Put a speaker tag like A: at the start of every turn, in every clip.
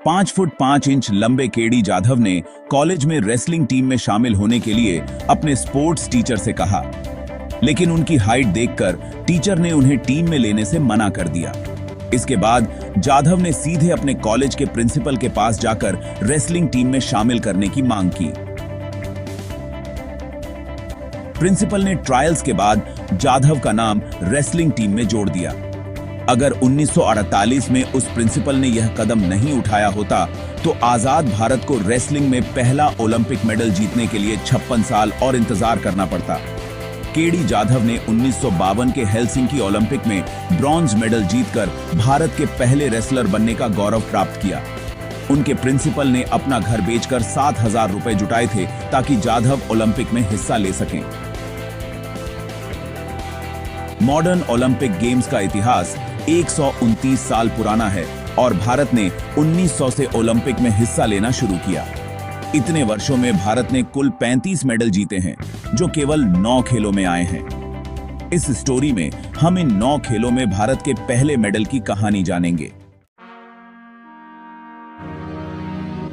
A: 5 foot 5 inch लंबे KD Jadhav ने college में रेसलिंग टीम में शामिल होने के लिए अपने स्पोर्ट्स टीचर से कहा, लेकिन उनकी हाइट देखकर टीचर ने उन्हें टीम में लेने से मना कर दिया। इसके बाद जाधव ने सीधे अपने कॉलेज के प्रिंसिपल के पास जाकर रेसलिंग टीम में शामिल करने की मांग की। प्रिंसिपल ने ट्रायल्स के बाद जाधव का नाम रेसलिंग टीम में जोड़ दिया। अगर 1948 में उस प्रिंसिपल ने यह कदम नहीं उठाया होता तो आजाद भारत को रेसलिंग में पहला ओलंपिक मेडल जीतने के लिए 56 साल और इंतजार करना पड़ता। केडी जाधव ने 1952 के हेलसिंकी ओलंपिक में ब्रॉन्ज मेडल जीतकर भारत के पहले रेसलर बनने का गौरव प्राप्त किया। उनके प्रिंसिपल ने अपना घर बेचकर 7,000 रुपए जुटाए थे ताकि जाधव ओलंपिक में हिस्सा ले सकें। मॉडर्न ओलंपिक गेम्स का इतिहास 129 साल पुराना है और भारत ने 1900 से ओलंपिक में हिस्सा लेना शुरू किया। इतने वर्षों में भारत ने कुल 35 मेडल जीते हैं, जो केवल 9 खेलों में आए हैं। इस स्टोरी में हम इन 9 खेलों में भारत के पहले मेडल की कहानी जानेंगे।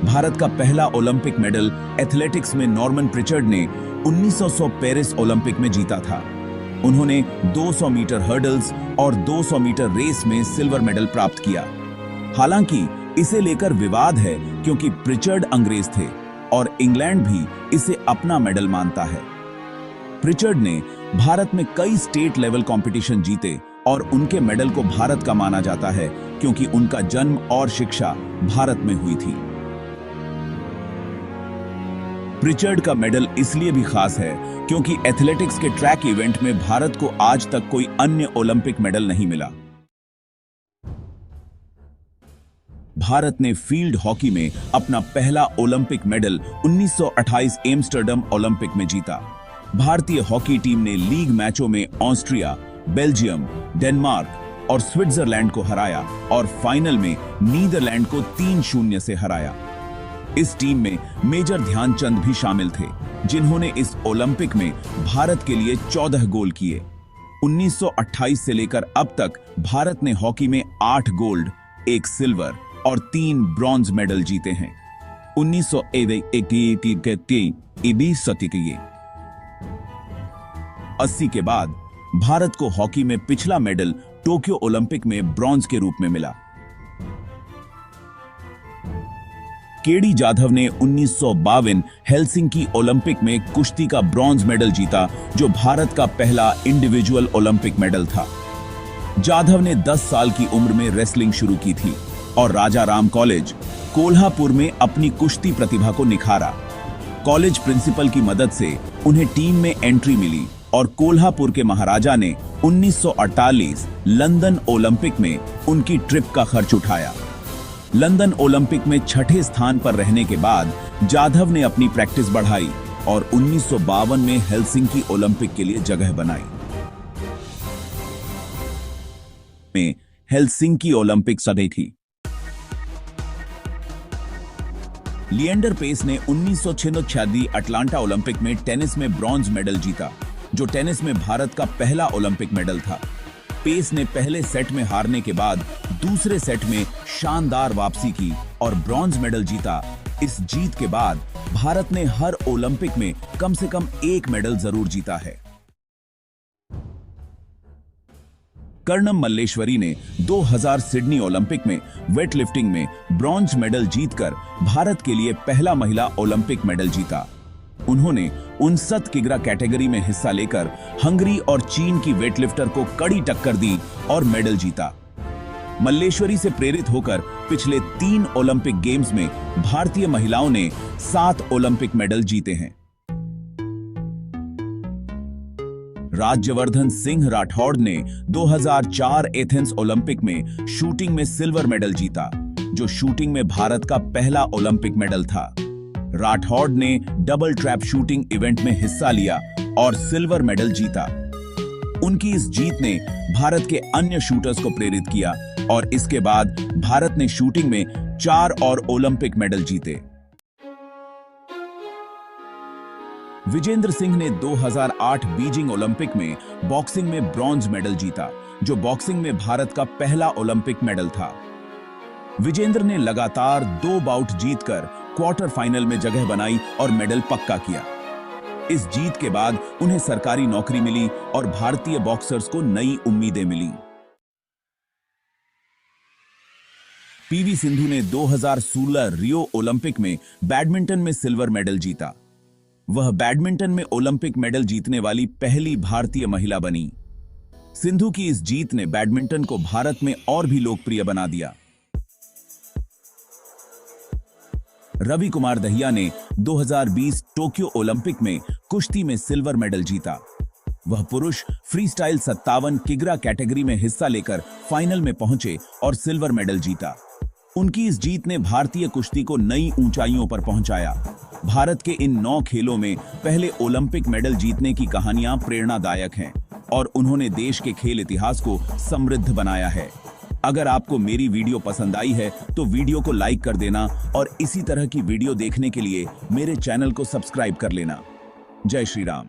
A: भारत का पहला ओलंपिक मेडल एथलेटिक्स में नॉर्मन प्रिचर्ड ने 1900 पेरिस ओलंपिक में जीता था। उन्होंने 200 मीटर हर्डल्स और 200 मीटर रेस में सिल्वर मेडल प्राप्त किया। हालांकि इसे लेकर विवाद है क्योंकि प्रिचर्ड अंग्रेज थे और इंग्लैंड भी इसे अपना मेडल मानता है। प्रिचर्ड ने भारत में कई स्टेट लेवल कंपटीशन जीते और उनके मेडल को भारत का माना जाता है क्योंकि उनका जन्म और शिक्षा भारत में हुई थी। प्रिचर्ड का मेडल इसलिए भी खास है क्योंकि एथलेटिक्स के ट्रैक इवेंट में भारत को आज तक कोई अन्य ओलंपिक मेडल नहीं मिला। भारत ने फील्ड हॉकी में अपना पहला ओलंपिक मेडल 1928 एम्स्टर्डम ओलंपिक में जीता। भारतीय हॉकी टीम ने लीग मैचों में ऑस्ट्रिया, बेल्जियम, डेनमार्क और स्विट्जरलैंड को हराया और फाइनल में नीदरलैंड को 3-0 से हराया। इस टीम में मेजर ध्यानचंद भी शामिल थे, जिन्होंने इस ओलंपिक में भारत के लिए 14 गोल किए। 1928 से लेकर अब तक भारत ने हॉकी में 8 गोल्ड, 1 सिल्वर और 3 ब्रॉन्ज मेडल जीते हैं। 1980 के बाद भारत को हॉकी में पिछला मेडल टोक्यो ओलंपिक में ब्रॉन्ज के रूप में मिला। केडी जाधव ने 1952 हेलसिंकी ओलंपिक में कुश्ती का ब्रॉन्ज मेडल जीता, जो भारत का पहला इंडिविजुअल ओलंपिक मेडल था। जाधव ने 10 साल की उम्र में रेसलिंग शुरू की थी और राजा राम कॉलेज, कोल्हापुर में अपनी कुश्ती प्रतिभा को निखारा। कॉलेज प्रिंसिपल की मदद से उन्हें टीम में एंट्री मिली और कोल्हापुर के महाराजा ने 1948 लंदन ओलंपिक में उनकी ट्रिप का खर्च उठाया। लंदन ओलंपिक में 6ठे स्थान पर रहने के बाद जाधव ने अपनी प्रैक्टिस बढ़ाई और 1952 में हेलसिंकी ओलंपिक के लिए जगह बनाई। में हेलसिंकी ओलंपिक सदी थी। लिएंडर पेस ने 1966 अटलांटा ओलंपिक में टेनिस में ब्रॉन्ज मेडल जीता, जो टेनिस में भारत का पहला ओलंपिक मेडल था। पेस ने पहले सेट में हारने के बाद दूसरे सेट में शानदार वापसी की और ब्रॉन्ज मेडल जीता। इस जीत के बाद भारत ने हर ओलंपिक में कम से कम 1 मेडल जरूर जीता है। कर्णम मल्लेश्वरी ने 2000 सिडनी ओलंपिक में वेटलिफ्टिंग में ब्रॉन्ज मेडल जीतकर भारत के लिए पहला महिला ओलंपिक मेडल जीता। उन्होंने 59 किग्रा कैटेगरी में हिस्सा लेकर हंगरी और चीन की वेटलिफ्टर को कड़ी टक्कर दी और मेडल जीता। मल्लेश्वरी से प्रेरित होकर पिछले 3 ओलंपिक गेम्स में भारतीय महिलाओं ने 7 ओलंपिक मेडल जीते हैं। राज्यवर्धन सिंह राठौड़ ने 2004 एथेंस ओलंपिक में शूटिंग में सिल्वर मेडल जीता, जो शूटिंग में भारत का पहला ओलंपिक मेडल था। राठौड़ ने डबल ट्रैप शूटिंग इवेंट में हिस्सा लिया और सिल्वर मेडल जीता। उनकी इस जीत ने भारत के अन्य शूटर्स को प्रेरित किया और इसके बाद भारत ने शूटिंग में 4 और ओलंपिक मेडल जीते। विजेंद्र सिंह ने 2008 बीजिंग ओलंपिक में बॉक्सिंग में ब्रॉन्ज मेडल जीता, जो बॉक्सिंग में भारत का पहला ओलंपिक मेडल था। विजेंद्र ने लगातार 2 बाउट जीतकर क्वार्टर फाइनल में जगह बनाई और मेडल पक्का किया। इस जीत के बाद उन्हें सरकारी नौकरी मिली और भारतीय बॉक्सर्स को नई उम्मीदें मिली। पीवी सिंधु ने 2016 रियो ओलंपिक में बैडमिंटन में सिल्वर मेडल जीता। वह बैडमिंटन में ओलंपिक मेडल जीतने वाली पहली भारतीय महिला बनी। सिंधु की इस जीत ने बैडमिंटन को भारत में और भी लोकप्रिय बना दिया। रवि कुमार दहिया ने 2020 टोक्यो ओलंपिक में कुश्ती में सिल्वर मेडल जीता। वह पुरुष फ्रीस्टाइल 57 किग्रा कैटेगरी में हिस्सा लेकर फाइनल में पहुंचे और सिल्वर मेडल जीता। उनकी इस जीत ने भारतीय कुश्ती को नई ऊंचाइयों पर पहुंचाया। भारत के इन 9 खेलों में पहले ओलंपिक मेडल जीतने की कहानियां प्रेरणादायक हैं और उन्होंने देश के खेल इतिहास को समृद्ध बनाया है। अगर आपको मेरी वीडियो पसंद आई है तो वीडियो को लाइक कर देना और इसी तरह की वीडियो देखने के लिए मेरे चैनल को सब्सक्राइब कर लेना। जय श्री राम।